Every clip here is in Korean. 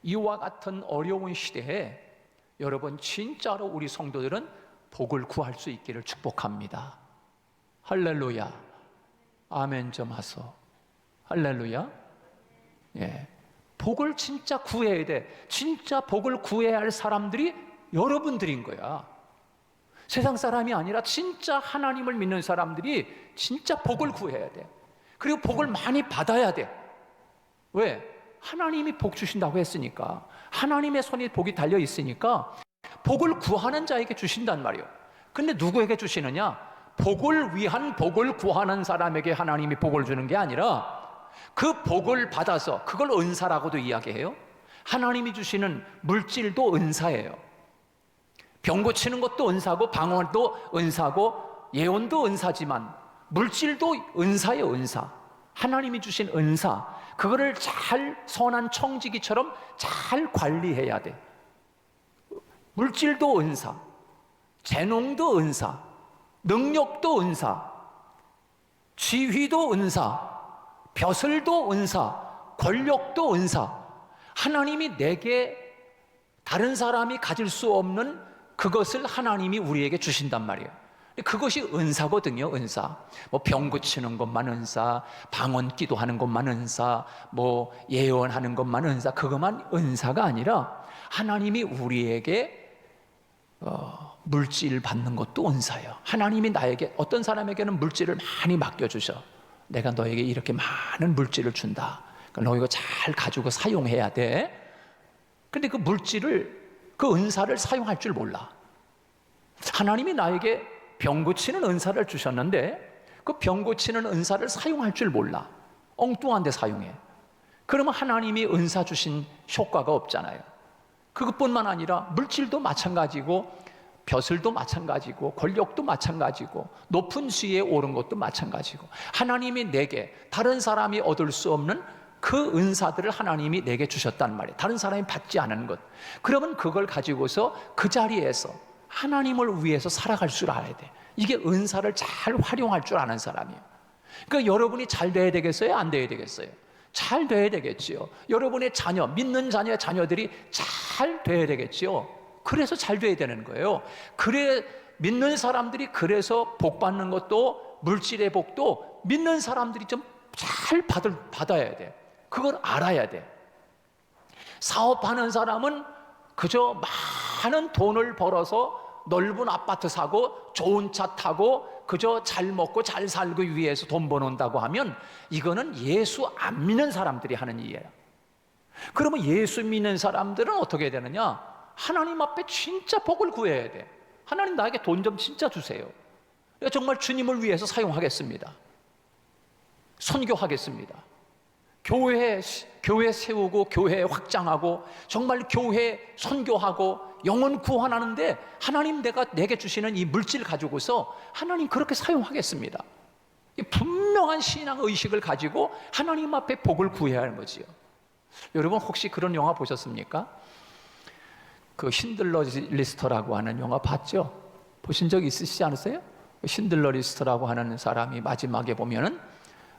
이와 같은 어려운 시대에 여러분 진짜로 우리 성도들은 복을 구할 수 있기를 축복합니다. 할렐루야. 아멘 좀 하소. 할렐루야. 예. 복을 진짜 구해야 돼. 진짜 복을 구해야 할 사람들이 여러분들인 거야. 세상 사람이 아니라 진짜 하나님을 믿는 사람들이 진짜 복을 구해야 돼. 그리고 복을 많이 받아야 돼. 왜? 하나님이 복 주신다고 했으니까. 하나님의 손에 복이 달려 있으니까 복을 구하는 자에게 주신단 말이에요. 근데 누구에게 주시느냐? 복을 위한 복을 구하는 사람에게 하나님이 복을 주는 게 아니라 그 복을 받아서, 그걸 은사라고도 이야기해요. 하나님이 주시는 물질도 은사예요. 병 고치는 것도 은사고, 방언도 은사고, 예언도 은사지만 물질도 은사예요. 은사. 하나님이 주신 은사, 그거를 잘 선한 청지기처럼 잘 관리해야 돼. 물질도 은사, 재능도 은사, 능력도 은사, 지휘도 은사, 벼슬도 은사, 권력도 은사. 하나님이 내게 다른 사람이 가질 수 없는 그것을 하나님이 우리에게 주신단 말이에요. 그것이 은사거든요. 은사. 뭐 병 고치는 것만 은사, 방언 기도하는 것만 은사, 뭐 예언하는 것만 은사, 그것만 은사가 아니라 하나님이 우리에게 물질 받는 것도 은사예요. 하나님이 나에게, 어떤 사람에게는 물질을 많이 맡겨주셔. 내가 너에게 이렇게 많은 물질을 준다. 그러니까 너 이거 잘 가지고 사용해야 돼. 근데 그 물질을, 그 은사를 사용할 줄 몰라. 하나님이 나에게 병 고치는 은사를 주셨는데 그 병 고치는 은사를 사용할 줄 몰라. 엉뚱한 데 사용해. 그러면 하나님이 은사 주신 효과가 없잖아요. 그것뿐만 아니라 물질도 마찬가지고, 벼슬도 마찬가지고, 권력도 마찬가지고, 높은 지위에 오른 것도 마찬가지고, 하나님이 내게, 다른 사람이 얻을 수 없는 그 은사들을 하나님이 내게 주셨단 말이에요. 다른 사람이 받지 않은 것. 그러면 그걸 가지고서 그 자리에서 하나님을 위해서 살아갈 줄 알아야 돼. 이게 은사를 잘 활용할 줄 아는 사람이에요. 그러니까 여러분이 잘 돼야 되겠어요? 안 돼야 되겠어요? 잘 돼야 되겠지요. 여러분의 자녀, 믿는 자녀의 자녀들이 잘 돼야 되겠지요. 그래서 잘 돼야 되는 거예요. 그래, 믿는 사람들이 그래서 복 받는 것도, 물질의 복도 믿는 사람들이 좀 잘 받아야 돼. 그걸 알아야 돼. 사업하는 사람은 그저 많은 돈을 벌어서 넓은 아파트 사고 좋은 차 타고 그저 잘 먹고 잘 살기 위해서 돈 버는다고 하면 이거는 예수 안 믿는 사람들이 하는 일이에요. 그러면 예수 믿는 사람들은 어떻게 해야 되느냐? 하나님 앞에 진짜 복을 구해야 돼. 하나님 나에게 돈 좀 진짜 주세요. 내가 정말 주님을 위해서 사용하겠습니다. 선교하겠습니다. 교회 세우고 교회 확장하고 정말 교회 선교하고 영혼 구원하는데 하나님 내게 주시는 이 물질 가지고서 하나님 그렇게 사용하겠습니다. 분명한 신앙 의식을 가지고 하나님 앞에 복을 구해야 하는 거지요. 여러분 혹시 그런 영화 보셨습니까? 그 신들러 리스트라고 하는 영화 봤죠? 보신 적 있으시지 않으세요? 신들러 리스트라고 하는 사람이 마지막에 보면은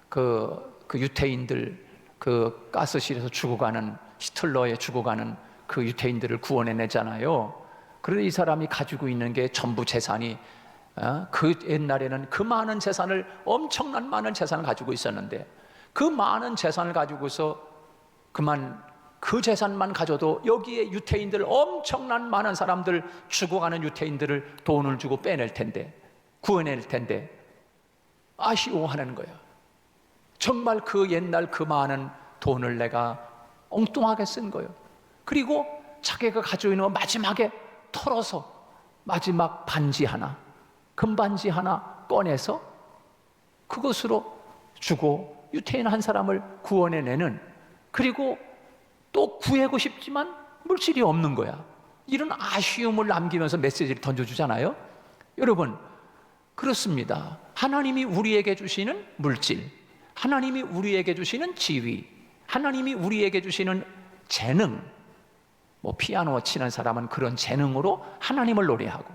그 유태인들, 그 가스실에서 죽어가는, 히틀러에 죽어가는 그 유태인들을 구원해내잖아요. 그런데 이 사람이 가지고 있는 게 전부 재산이, 그 옛날에는 그 많은 재산을, 엄청난 많은 재산을 가지고 있었는데 그 많은 재산을 가지고서 그 재산만 가져도 여기에 유태인들, 엄청난 많은 사람들, 죽어가는 유태인들을 돈을 주고 빼낼 텐데, 구원할 텐데 아쉬워하는 거야. 정말 그 옛날 그 많은 돈을 내가 엉뚱하게 쓴 거예요. 그리고 자기가 가지고 있는 거 마지막에 털어서 마지막 반지 하나, 금반지 하나 꺼내서 그것으로 주고 유태인 한 사람을 구원해내는, 그리고 또 구하고 싶지만 물질이 없는 거야. 이런 아쉬움을 남기면서 메시지를 던져주잖아요. 여러분, 그렇습니다. 하나님이 우리에게 주시는 물질, 하나님이 우리에게 주시는 지위, 하나님이 우리에게 주시는 재능, 뭐 피아노 치는 사람은 그런 재능으로 하나님을 노래하고,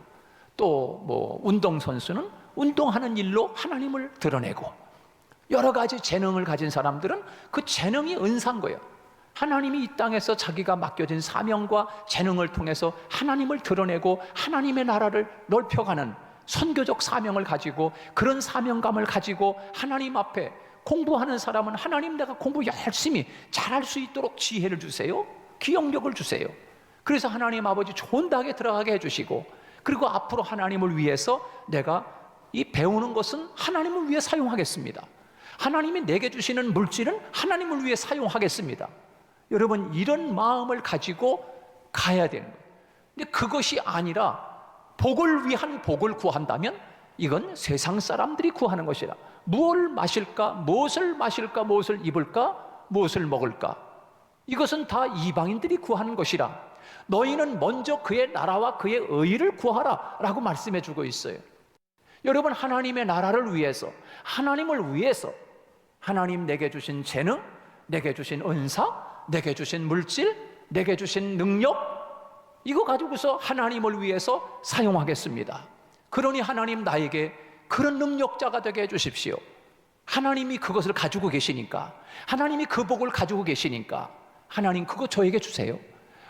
또 뭐 운동선수는 운동하는 일로 하나님을 드러내고, 여러 가지 재능을 가진 사람들은 그 재능이 은사인 거예요. 하나님이 이 땅에서 자기가 맡겨진 사명과 재능을 통해서 하나님을 드러내고 하나님의 나라를 넓혀가는 선교적 사명을 가지고, 그런 사명감을 가지고 하나님 앞에 공부하는 사람은 하나님, 내가 공부 열심히 잘할 수 있도록 지혜를 주세요, 기억력을 주세요. 그래서 하나님 아버지 좋은 대학에 들어가게 해주시고, 그리고 앞으로 하나님을 위해서 내가 이 배우는 것은 하나님을 위해 사용하겠습니다. 하나님이 내게 주시는 물질은 하나님을 위해 사용하겠습니다. 여러분, 이런 마음을 가지고 가야 되는 거예요. 근데 그것이 아니라 복을 위한 복을 구한다면 이건 세상 사람들이 구하는 것이라. 무엇을 마실까, 무엇을 마실까, 무엇을 입을까, 무엇을 먹을까, 이것은 다 이방인들이 구하는 것이라. 너희는 먼저 그의 나라와 그의 의를 구하라 라고 말씀해 주고 있어요. 여러분, 하나님의 나라를 위해서, 하나님을 위해서, 하나님 내게 주신 재능, 내게 주신 은사, 내게 주신 물질, 내게 주신 능력, 이거 가지고서 하나님을 위해서 사용하겠습니다. 그러니 하나님 나에게 그런 능력자가 되게 해주십시오. 하나님이 그것을 가지고 계시니까, 하나님이 그 복을 가지고 계시니까 하나님 그거 저에게 주세요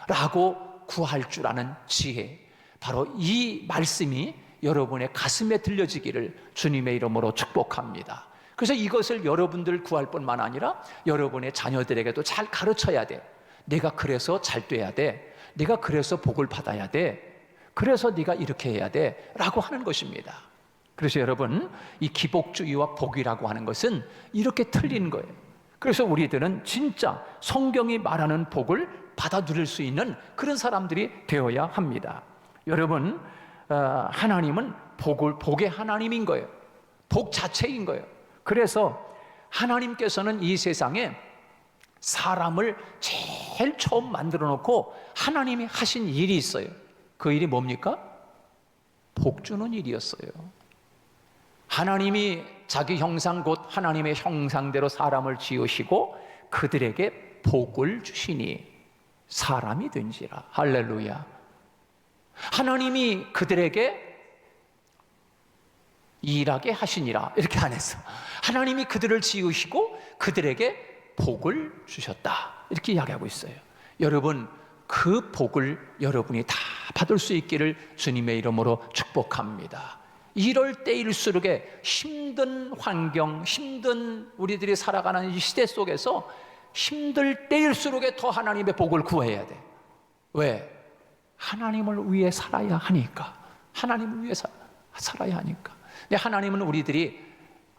라고 구할 줄 아는 지혜, 바로 이 말씀이 여러분의 가슴에 들려지기를 주님의 이름으로 축복합니다. 그래서 이것을 여러분들 구할 뿐만 아니라 여러분의 자녀들에게도 잘 가르쳐야 돼. 내가 그래서 잘 돼야 돼, 내가 그래서 복을 받아야 돼, 그래서 네가 이렇게 해야 돼 라고 하는 것입니다. 그래서 여러분, 이 기복주의와 복이라고 하는 것은 이렇게 틀린 거예요. 그래서 우리들은 진짜 성경이 말하는 복을 받아 누릴 수 있는 그런 사람들이 되어야 합니다. 여러분, 하나님은 복의 하나님인 거예요. 복 자체인 거예요. 그래서 하나님께서는 이 세상에 사람을 제일 처음 만들어 놓고 하나님이 하신 일이 있어요. 그 일이 뭡니까? 복 주는 일이었어요. 하나님이 자기 형상 곧 하나님의 형상대로 사람을 지으시고 그들에게 복을 주시니 사람이 된지라. 할렐루야. 하나님이 그들에게 일하게 하시니라 이렇게 안 했어. 하나님이 그들을 지으시고 그들에게 복을 주셨다 이렇게 이야기하고 있어요. 여러분, 그 복을 여러분이 다 받을 수 있기를 주님의 이름으로 축복합니다. 이럴 때일수록에 힘든 환경, 힘든 우리들이 살아가는 이 시대 속에서 힘들 때일수록에 더 하나님의 복을 구해야 돼. 왜? 하나님을 위해 살아야 하니까. 하나님을 위해 살아야 하니까. 근데 하나님은 우리들이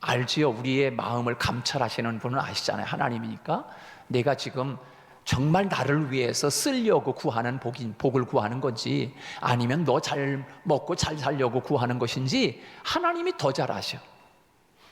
알지요. 우리의 마음을 감찰하시는 분은 아시잖아요. 하나님이니까. 내가 지금 정말 나를 위해서 쓰려고 구하는 복을 구하는 건지, 아니면 너 잘 먹고 잘 살려고 구하는 것인지 하나님이 더 잘 아셔.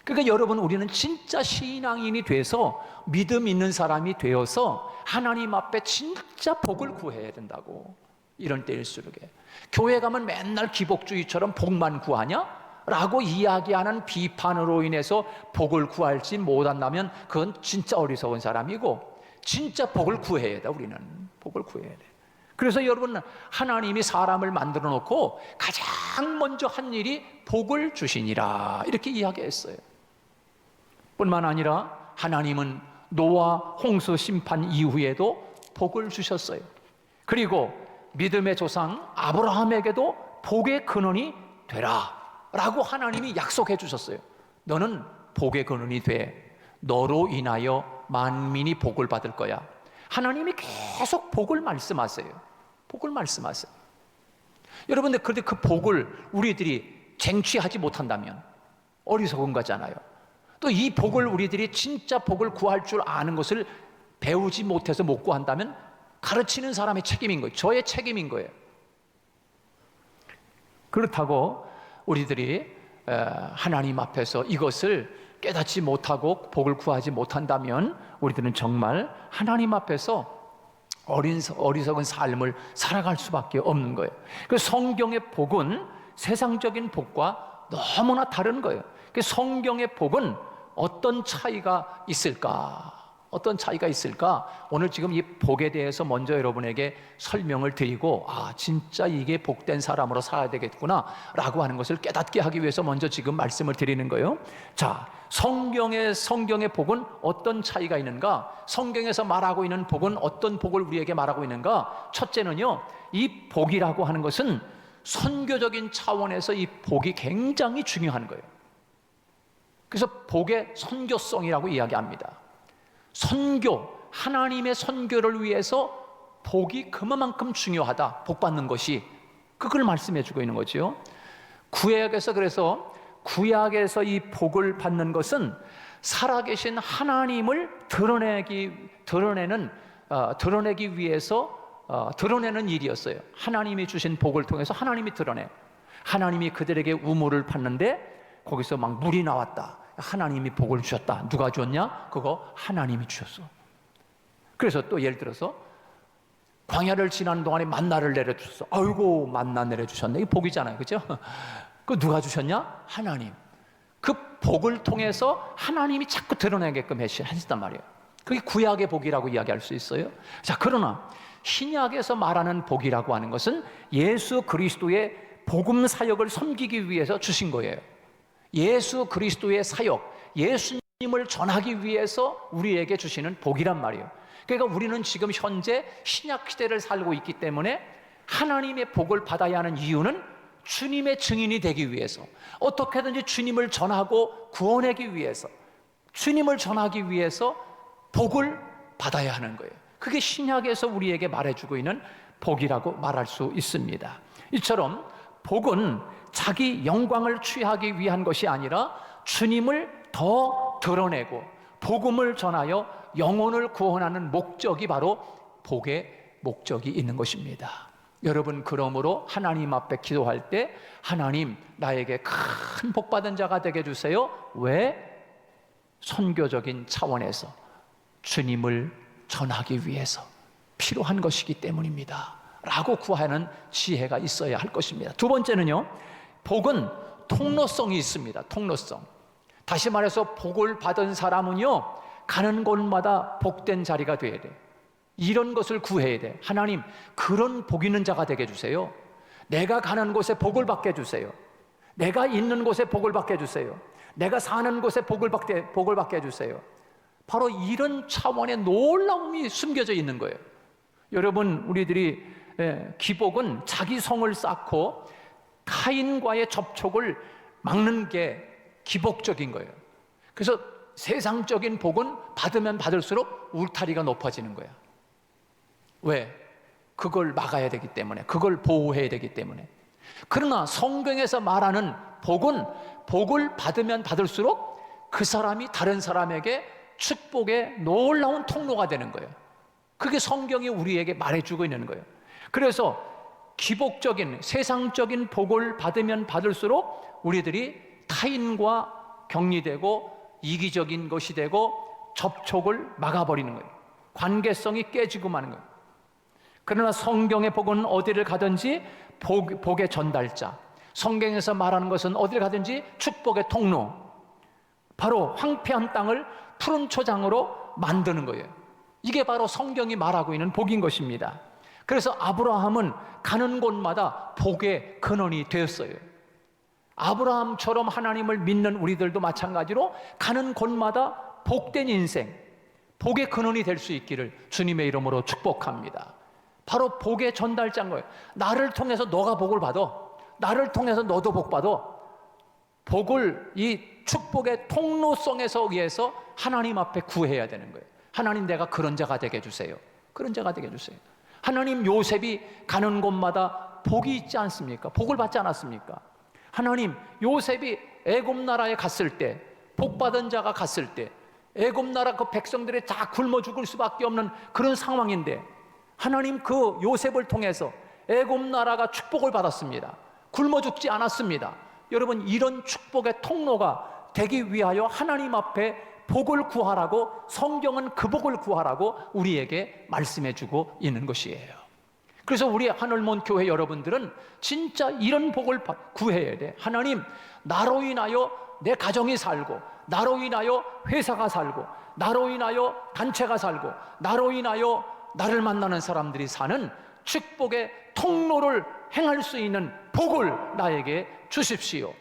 그러니까 여러분, 우리는 진짜 신앙인이 돼서 믿음 있는 사람이 되어서 하나님 앞에 진짜 복을 구해야 된다고. 이런 때일수록에 교회 가면 맨날 기복주의처럼 복만 구하냐? 라고 이야기하는 비판으로 인해서 복을 구할지 못한다면 그건 진짜 어리석은 사람이고, 진짜 복을 구해야 돼. 우리는 복을 구해야 돼. 그래서 여러분, 하나님이 사람을 만들어 놓고 가장 먼저 한 일이 복을 주시니라 이렇게 이야기했어요. 뿐만 아니라 하나님은 노아 홍수 심판 이후에도 복을 주셨어요. 그리고 믿음의 조상 아브라함에게도 복의 근원이 되라 라고 하나님이 약속해 주셨어요. 너는 복의 근원이 돼. 너로 인하여 만민이 복을 받을 거야. 하나님이 계속 복을 말씀하세요. 복을 말씀하세요. 여러분들, 그런데 그 복을 우리들이 쟁취하지 못한다면 어리석은 거잖아요. 또 이 복을 우리들이 진짜 복을 구할 줄 아는 것을 배우지 못해서 못 구한다면 가르치는 사람의 책임인 거예요. 저의 책임인 거예요. 그렇다고 우리들이 하나님 앞에서 이것을 깨닫지 못하고 복을 구하지 못한다면 우리들은 정말 하나님 앞에서 어리석은 삶을 살아갈 수밖에 없는 거예요. 그 성경의 복은 세상적인 복과 너무나 다른 거예요. 그 성경의 복은 어떤 차이가 있을까? 어떤 차이가 있을까? 오늘 지금 이 복에 대해서 먼저 여러분에게 설명을 드리고, 진짜 이게 복된 사람으로 살아야 되겠구나 라고 하는 것을 깨닫게 하기 위해서 먼저 지금 말씀을 드리는 거예요. 자, 성경의 복은 어떤 차이가 있는가? 성경에서 말하고 있는 복은 어떤 복을 우리에게 말하고 있는가? 첫째는요, 이 복이라고 하는 것은 선교적인 차원에서 이 복이 굉장히 중요한 거예요. 그래서 복의 선교성이라고 이야기합니다. 선교, 하나님의 선교를 위해서 복이 그만큼 중요하다. 복 받는 것이, 그걸 말씀해 주고 있는 거죠. 그래서 구약에서 이 복을 받는 것은 살아계신 하나님을 드러내기 위해서 드러내는 일이었어요. 하나님이 주신 복을 통해서 하나님이 그들에게 우물을 팠는데 거기서 막 물이 나왔다. 하나님이 복을 주셨다. 누가 주었냐? 그거 하나님이 주셨어. 그래서 또 예를 들어서 광야를 지나는 동안에 만나를 내려주셨어. 아이고, 만나 내려주셨네. 이게 복이잖아요, 그죠? 그 누가 주셨냐? 하나님. 그 복을 통해서 하나님이 자꾸 드러내게끔 하셨단 말이에요. 그게 구약의 복이라고 이야기할 수 있어요. 자, 그러나 신약에서 말하는 복이라고 하는 것은 예수 그리스도의 복음 사역을 섬기기 위해서 주신 거예요. 예수 그리스도의 사역, 예수님을 전하기 위해서 우리에게 주시는 복이란 말이에요. 그러니까 우리는 지금 현재 신약 시대를 살고 있기 때문에 하나님의 복을 받아야 하는 이유는 주님의 증인이 되기 위해서, 어떻게든지 주님을 전하고 구원하기 위해서, 주님을 전하기 위해서 복을 받아야 하는 거예요. 그게 신약에서 우리에게 말해주고 있는 복이라고 말할 수 있습니다. 이처럼 복은 자기 영광을 취하기 위한 것이 아니라 주님을 더 드러내고 복음을 전하여 영혼을 구원하는 목적이 바로 복의 목적이 있는 것입니다. 여러분, 그러므로 하나님 앞에 기도할 때 하나님, 나에게 큰 복 받은 자가 되게 해주세요. 왜? 선교적인 차원에서 주님을 전하기 위해서 필요한 것이기 때문입니다 라고 구하는 지혜가 있어야 할 것입니다. 두 번째는요, 복은 통로성이 있습니다. 통로성. 다시 말해서 복을 받은 사람은요, 가는 곳마다 복된 자리가 돼야 돼. 이런 것을 구해야 돼. 하나님, 그런 복 있는 자가 되게 해주세요. 내가 가는 곳에 복을 받게 해주세요. 내가 있는 곳에 복을 받게 해주세요. 내가 사는 곳에 복을 받게 해주세요. 바로 이런 차원의 놀라움이 숨겨져 있는 거예요. 여러분, 우리들이 기복은 자기 성을 쌓고 타인과의 접촉을 막는 게 기복적인 거예요. 그래서 세상적인 복은 받으면 받을수록 울타리가 높아지는 거야. 왜? 그걸 막아야 되기 때문에, 그걸 보호해야 되기 때문에. 그러나 성경에서 말하는 복은 복을 받으면 받을수록 그 사람이 다른 사람에게 축복의 놀라운 통로가 되는 거예요. 그게 성경이 우리에게 말해주고 있는 거예요. 그래서 기복적인 세상적인 복을 받으면 받을수록 우리들이 타인과 격리되고 이기적인 것이 되고 접촉을 막아버리는 거예요. 관계성이 깨지고 마는 거예요. 그러나 성경의 복은 어디를 가든지 복의 전달자, 성경에서 말하는 것은 어디를 가든지 축복의 통로, 바로 황폐한 땅을 푸른 초장으로 만드는 거예요. 이게 바로 성경이 말하고 있는 복인 것입니다. 그래서 아브라함은 가는 곳마다 복의 근원이 되었어요. 아브라함처럼 하나님을 믿는 우리들도 마찬가지로 가는 곳마다 복된 인생, 복의 근원이 될 수 있기를 주님의 이름으로 축복합니다. 바로 복의 전달자인 거예요. 나를 통해서 너가 복을 받아. 나를 통해서 너도 복 받아. 복을 이 축복의 통로성에서 위해서 하나님 앞에 구해야 되는 거예요. 하나님, 내가 그런 자가 되게 해주세요. 그런 자가 되게 해주세요. 하나님, 요셉이 가는 곳마다 복이 있지 않습니까? 복을 받지 않았습니까? 하나님, 요셉이 애굽 나라에 갔을 때, 복 받은 자가 갔을 때 애굽 나라 그 백성들이 다 굶어 죽을 수밖에 없는 그런 상황인데 하나님, 그 요셉을 통해서 애굽 나라가 축복을 받았습니다. 굶어 죽지 않았습니다. 여러분, 이런 축복의 통로가 되기 위하여 하나님 앞에 복을 구하라고, 성경은 그 복을 구하라고 우리에게 말씀해 주고 있는 것이에요. 그래서 우리 하늘몬 교회 여러분들은 진짜 이런 복을 구해야 돼. 하나님, 나로 인하여 내 가정이 살고, 나로 인하여 회사가 살고, 나로 인하여 단체가 살고 나로 인하여 나를 만나는 사람들이 사는 축복의 통로를 행할 수 있는 복을 나에게 주십시오.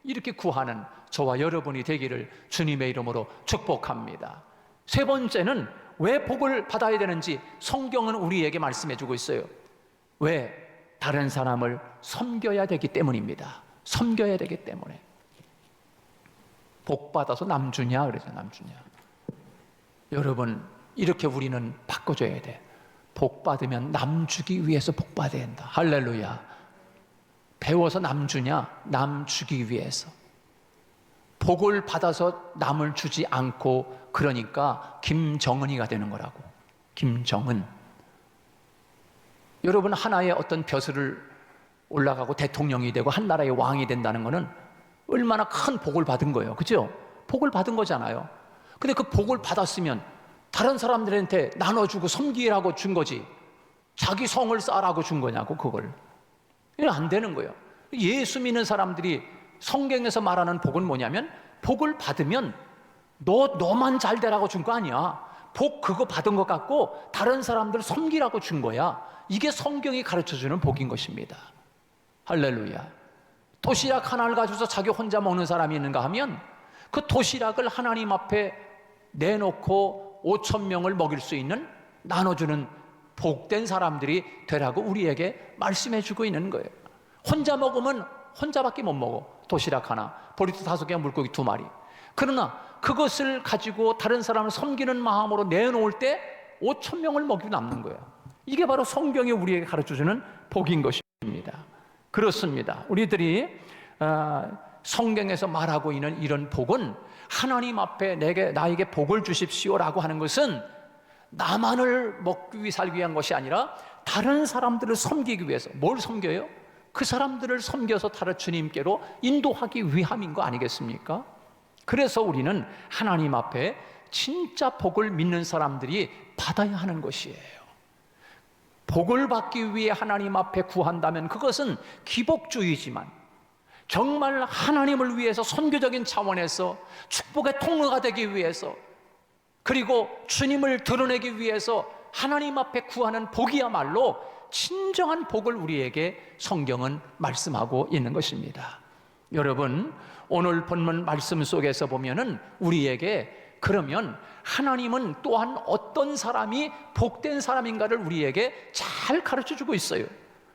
이렇게 구하는 저와 여러분이 되기를 주님의 이름으로 축복합니다. 세 번째는 왜 복을 받아야 되는지 성경은 우리에게 말씀해 주고 있어요. 왜? 다른 사람을 섬겨야 되기 때문입니다. 섬겨야 되기 때문에. 복 받아서 남 주냐 그러죠. 남 주냐. 여러분, 이렇게 우리는 바꿔줘야 돼. 복 받으면 남 주기 위해서 복 받아야 한다. 할렐루야. 배워서 남 주냐? 남 주기 위해서. 복을 받아서 남을 주지 않고, 그러니까 김정은이가 되는 거라고. 김정은. 여러분, 하나의 어떤 벼슬을 올라가고 대통령이 되고 한 나라의 왕이 된다는 것은 얼마나 큰 복을 받은 거예요. 그죠? 복을 받은 거잖아요. 근데 그 복을 받았으면 다른 사람들한테 나눠주고 섬기라고 준 거지, 자기 성을 쌓으라고 준 거냐고. 그걸. 이건 안 되는 거예요. 예수 믿는 사람들이 성경에서 말하는 복은 뭐냐면, 복을 받으면 너만 잘 되라고 준 거 아니야. 복 그거 받은 것 같고 다른 사람들 섬기라고 준 거야. 이게 성경이 가르쳐주는 복인 것입니다. 할렐루야. 도시락 하나를 가지고서 자기 혼자 먹는 사람이 있는가 하면, 그 도시락을 하나님 앞에 내놓고 5,000명을 먹일 수 있는, 나눠주는 복된 사람들이 되라고 우리에게 말씀해 주고 있는 거예요. 혼자 먹으면 혼자밖에 못 먹어. 도시락 하나, 보리토 5개, 물고기 2마리. 그러나 그것을 가지고 다른 사람을 섬기는 마음으로 내놓을 때 5,000명을 먹이고 남는 거예요. 이게 바로 성경이 우리에게 가르쳐주는 복인 것입니다. 그렇습니다. 우리들이 성경에서 말하고 있는 이런 복은, 하나님 앞에 나에게 복을 주십시오라고 하는 것은 나만을 먹기 위해 살기 위한 것이 아니라 다른 사람들을 섬기기 위해서. 뭘 섬겨요? 그 사람들을 섬겨서 다른 주님께로 인도하기 위함인 거 아니겠습니까? 그래서 우리는 하나님 앞에 진짜 복을 믿는 사람들이 받아야 하는 것이에요. 복을 받기 위해 하나님 앞에 구한다면 그것은 기복주의지만, 정말 하나님을 위해서 선교적인 차원에서 축복의 통로가 되기 위해서, 그리고 주님을 드러내기 위해서 하나님 앞에 구하는 복이야말로 진정한 복을 우리에게 성경은 말씀하고 있는 것입니다. 여러분, 오늘 본문 말씀 속에서 보면은 우리에게, 그러면 하나님은 또한 어떤 사람이 복된 사람인가를 우리에게 잘 가르쳐주고 있어요.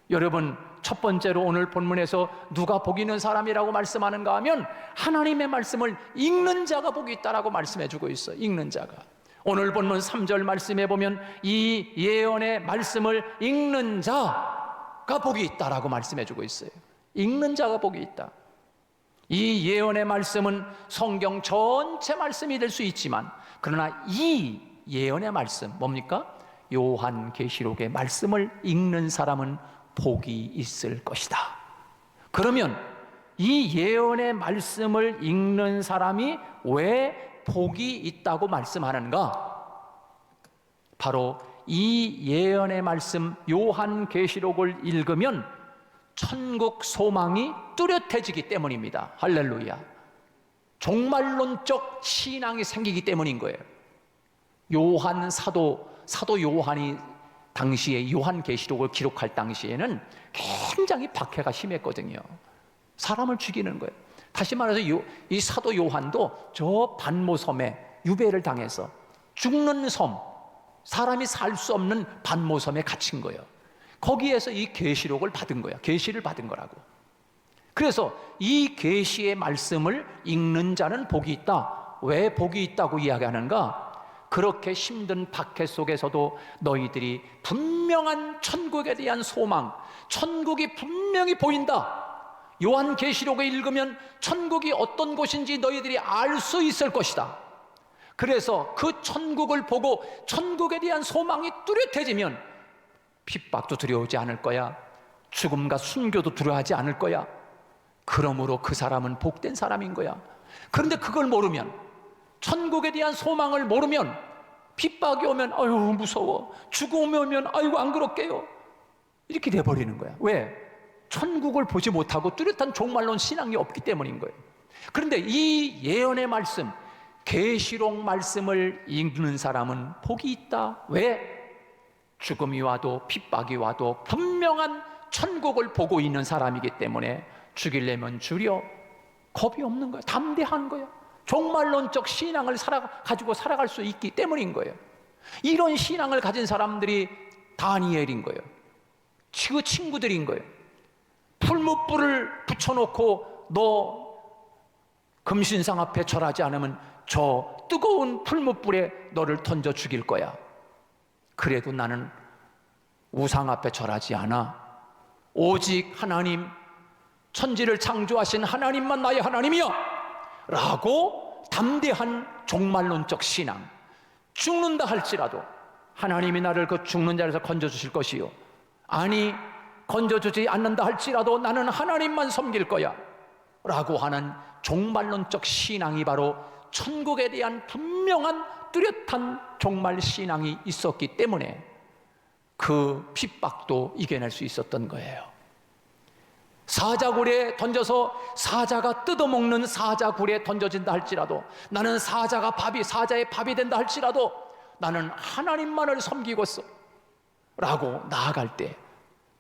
여러분, 첫 번째로 오늘 본문에서 누가 복 있는 사람이라고 말씀하는가 하면, 하나님의 말씀을 읽는 자가 복이 있다라고 말씀해주고 있어요. 읽는 자가. 오늘 본문 3절 말씀에 보면 이 예언의 말씀을 읽는 자가 복이 있다라고 말씀해주고 있어요. 읽는 자가 복이 있다. 이 예언의 말씀은 성경 전체 말씀이 될 수 있지만, 그러나 이 예언의 말씀, 뭡니까? 요한계시록의 말씀을 읽는 사람은 복이 있을 것이다. 그러면 이 예언의 말씀을 읽는 사람이 왜 복이 있다고 말씀하는가? 바로 이 예언의 말씀 요한계시록을 읽으면 천국 소망이 뚜렷해지기 때문입니다. 할렐루야. 종말론적 신앙이 생기기 때문인 거예요. 요한 사도 요한이 당시에 요한계시록을 기록할 당시에는 굉장히 박해가 심했거든요. 사람을 죽이는 거예요. 다시 말해서 이 사도 요한도 저 반모섬에 유배를 당해서 죽는 섬, 사람이 살 수 없는 반모섬에 갇힌 거예요. 거기에서 이 계시록을 받은 거야. 계시를 받은 거라고. 그래서 이 계시의 말씀을 읽는 자는 복이 있다. 왜 복이 있다고 이야기하는가? 그렇게 힘든 박해 속에서도 너희들이 분명한 천국에 대한 소망, 천국이 분명히 보인다. 요한계시록을 읽으면 천국이 어떤 곳인지 너희들이 알 수 있을 것이다. 그래서 그 천국을 보고 천국에 대한 소망이 뚜렷해지면 핍박도 두려우지 않을 거야. 죽음과 순교도 두려워하지 않을 거야. 그러므로 그 사람은 복된 사람인 거야. 그런데 그걸 모르면, 천국에 대한 소망을 모르면, 핍박이 오면 아유 무서워, 죽음이 오면 아이고 안 그럴게요, 이렇게 돼버리는 거야. 왜? 천국을 보지 못하고 뚜렷한 종말론 신앙이 없기 때문인 거예요. 그런데 이 예언의 말씀, 계시록 말씀을 읽는 사람은 복이 있다. 왜? 죽음이 와도 핍박이 와도 분명한 천국을 보고 있는 사람이기 때문에 죽이려면 죽여. 겁이 없는 거예요. 담대한 거예요. 종말론적 신앙을 가지고 살아갈 수 있기 때문인 거예요. 이런 신앙을 가진 사람들이 다니엘인 거예요. 그 친구들인 거예요. 풀무불을 붙여놓고 너 금신상 앞에 절하지 않으면 저 뜨거운 풀무불에 너를 던져 죽일 거야. 그래도 나는 우상 앞에 절하지 않아. 오직 하나님, 천지를 창조하신 하나님만 나의 하나님이야 라고 담대한 종말론적 신앙. 죽는다 할지라도 하나님이 나를 그 죽는 자리에서 건져주실 것이요, 아니 건져주지 않는다 할지라도 나는 하나님만 섬길 거야 라고 하는 종말론적 신앙이 바로 천국에 대한 분명한 뚜렷한 종말 신앙이 있었기 때문에 그 핍박도 이겨낼 수 있었던 거예요. 사자굴에 던져서 사자가 뜯어먹는 사자굴에 던져진다 할지라도 나는 사자의 밥이 된다 할지라도 나는 하나님만을 섬기겠어 라고 나아갈 때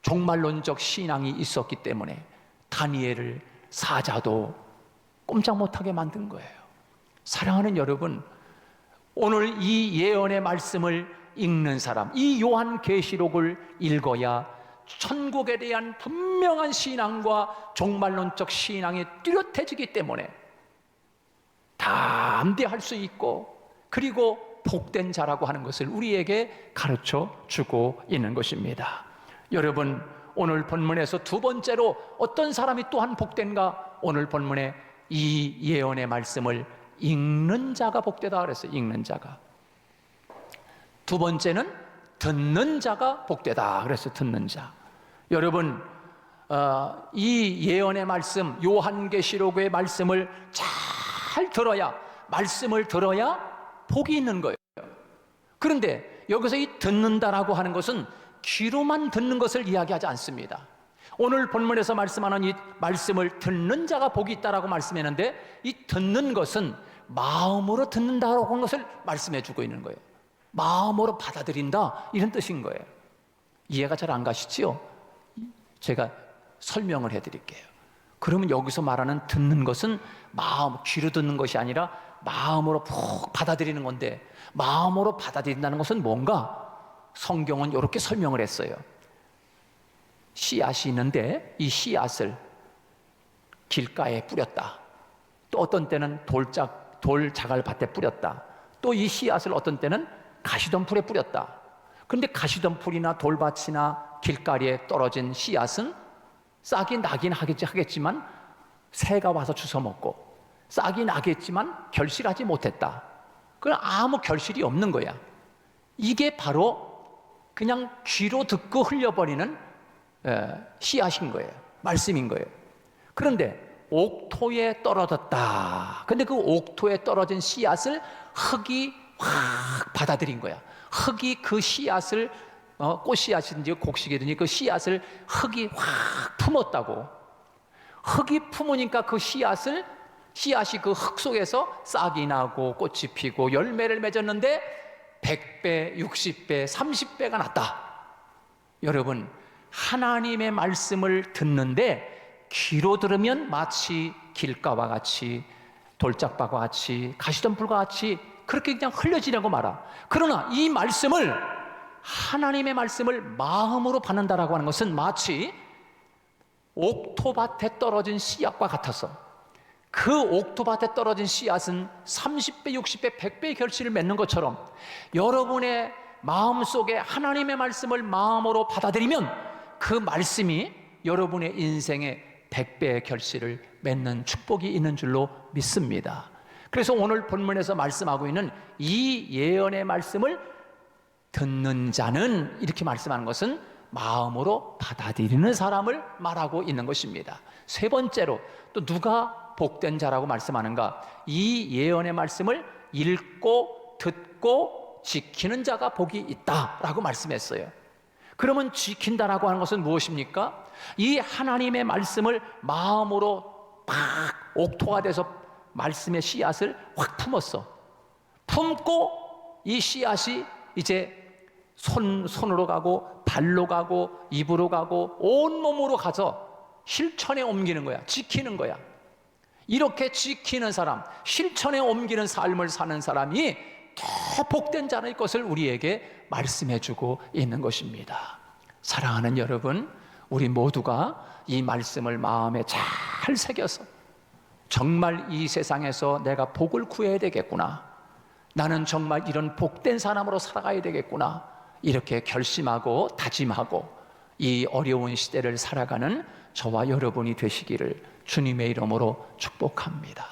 종말론적 신앙이 있었기 때문에 다니엘을 사자도 꼼짝 못하게 만든 거예요. 사랑하는 여러분, 오늘 이 예언의 말씀을 읽는 사람, 이 요한계시록을 읽어야 천국에 대한 분명한 신앙과 종말론적 신앙이 뚜렷해지기 때문에 담대할 수 있고, 그리고 복된 자라고 하는 것을 우리에게 가르쳐 주고 있는 것입니다. 여러분, 오늘 본문에서 두 번째로 어떤 사람이 또한 복된가? 오늘 본문에 이 예언의 말씀을 읽는 자가 복되다 그랬어요. 읽는 자가. 두 번째는 듣는 자가 복되다 그랬어요. 듣는 자. 여러분, 이 예언의 말씀, 요한계시록의 말씀을 잘 들어야, 말씀을 들어야 복이 있는 거예요. 그런데 여기서 이 듣는다라고 하는 것은 귀로만 듣는 것을 이야기하지 않습니다. 오늘 본문에서 말씀하는 이 말씀을 듣는 자가 복이 있다라고 말씀했는데, 이 듣는 것은 마음으로 듣는다라고 하는 것을 말씀해 주고 있는 거예요. 마음으로 받아들인다, 이런 뜻인 거예요. 이해가 잘 안 가시지요? 제가 설명을 해드릴게요. 그러면 여기서 말하는 듣는 것은 귀로 듣는 것이 아니라 마음으로 푹 받아들이는 건데, 마음으로 받아들인다는 것은 뭔가? 성경은 이렇게 설명을 했어요. 씨앗이 있는데 이 씨앗을 길가에 뿌렸다. 또 어떤 때는 돌자갈밭에 뿌렸다. 또 이 씨앗을 어떤 때는 가시덤불에 뿌렸다. 그런데 가시덤불이나 돌밭이나 길가리에 떨어진 씨앗은 싹이 나긴 하겠지만 새가 와서 주워 먹고, 싹이 나겠지만 결실하지 못했다. 그건 아무 결실이 없는 거야. 이게 바로 그냥 귀로 듣고 흘려버리는 씨앗인 거예요. 말씀인 거예요. 그런데 옥토에 떨어졌다. 근데 그 옥토에 떨어진 씨앗을 흙이 확 받아들인 거야. 흙이 그 씨앗을 꽃씨앗이든지 곡식이든지 그 씨앗을 흙이 확 품었다고. 흙이 품으니까 그 씨앗이 그 흙 속에서 싹이 나고 꽃이 피고 열매를 맺었는데 100배, 60배, 30배가 났다. 여러분, 하나님의 말씀을 듣는데 귀로 들으면 마치 길가와 같이, 돌짝밭과 같이, 가시덤불과 같이 그렇게 그냥 흘려지려고 말아. 그러나 이 말씀을, 하나님의 말씀을 마음으로 받는다라고 하는 것은 마치 옥토밭에 떨어진 씨앗과 같아서, 그 옥토밭에 떨어진 씨앗은 30배, 60배, 100배의 결실을 맺는 것처럼 여러분의 마음속에 하나님의 말씀을 마음으로 받아들이면 그 말씀이 여러분의 인생에 100배의 결실을 맺는 축복이 있는 줄로 믿습니다. 그래서 오늘 본문에서 말씀하고 있는 이 예언의 말씀을 듣는 자는, 이렇게 말씀하는 것은 마음으로 받아들이는 사람을 말하고 있는 것입니다. 세 번째로 또 누가 복된 자라고 말씀하는가? 이 예언의 말씀을 읽고 듣고 지키는 자가 복이 있다라고 말씀했어요. 그러면 지킨다라고 하는 것은 무엇입니까? 이 하나님의 말씀을 마음으로 막 옥토가 돼서 말씀의 씨앗을 확 품었어. 품고 이 씨앗이 이제 손으로 가고 발로 가고 입으로 가고 온몸으로 가서 실천에 옮기는 거야. 지키는 거야. 이렇게 지키는 사람, 실천에 옮기는 삶을 사는 사람이 더 복된 자의 것을 우리에게 말씀해 주고 있는 것입니다. 사랑하는 여러분, 우리 모두가 이 말씀을 마음에 잘 새겨서 정말 이 세상에서 내가 복을 구해야 되겠구나, 나는 정말 이런 복된 사람으로 살아가야 되겠구나, 이렇게 결심하고 다짐하고 이 어려운 시대를 살아가는 저와 여러분이 되시기를 주님의 이름으로 축복합니다.